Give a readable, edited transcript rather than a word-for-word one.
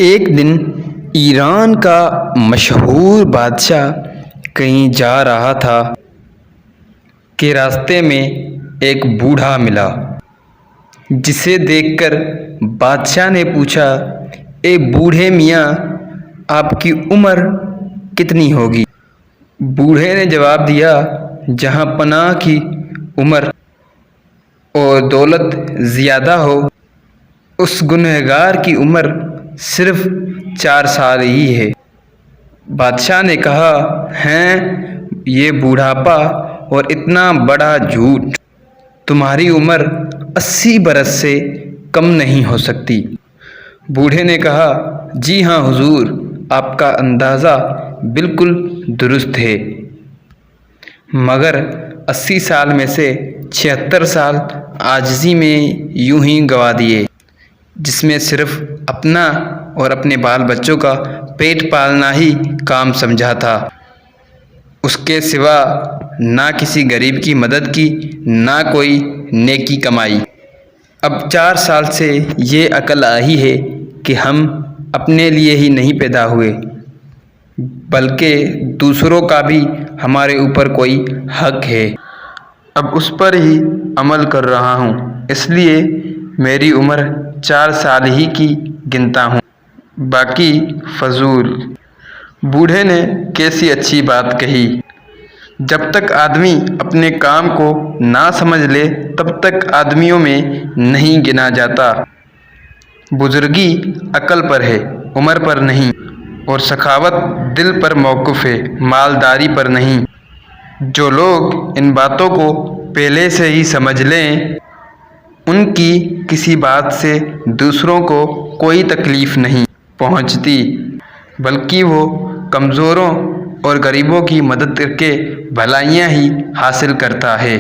ایک دن ایران کا مشہور بادشاہ کہیں جا رہا تھا کہ راستے میں ایک بوڑھا ملا، جسے دیکھ کر بادشاہ نے پوچھا، اے بوڑھے میاں، آپ کی عمر کتنی ہوگی؟ بوڑھے نے جواب دیا، جہاں پناہ کی عمر اور دولت زیادہ ہو، اس گنہگار کی عمر صرف 4 سال ہی ہے۔ بادشاہ نے کہا، ہیں یہ بوڑھاپا اور اتنا بڑا جھوٹ! تمہاری عمر 80 برس سے کم نہیں ہو سکتی۔ بوڑھے نے کہا، جی ہاں حضور، آپ کا اندازہ بالکل درست ہے، مگر 80 سال میں سے 76 سال عاجزی میں یوں ہی گنوا دیے، جس میں صرف اپنا اور اپنے بال بچوں کا پیٹ پالنا ہی کام سمجھا تھا۔ اس کے سوا نہ کسی غریب کی مدد کی، نہ کوئی نیکی کمائی۔ اب 4 سال سے یہ عقل آئی ہے کہ ہم اپنے لیے ہی نہیں پیدا ہوئے، بلکہ دوسروں کا بھی ہمارے اوپر کوئی حق ہے۔ اب اس پر ہی عمل کر رہا ہوں، اس لیے میری عمر 4 سال ہی کی گنتا ہوں، باقی فضول۔ بوڑھے نے کیسی اچھی بات کہی! جب تک آدمی اپنے کام کو نہ سمجھ لے تب تک آدمیوں میں نہیں گنا جاتا۔ بزرگی عقل پر ہے، عمر پر نہیں، اور سخاوت دل پر موقوف ہے، مالداری پر نہیں۔ جو لوگ ان باتوں کو پہلے سے ہی سمجھ لیں، ان کی کسی بات سے دوسروں کو کوئی تکلیف نہیں پہنچتی، بلکہ وہ کمزوروں اور غریبوں کی مدد کر کے بھلائیاں ہی حاصل کرتا ہے۔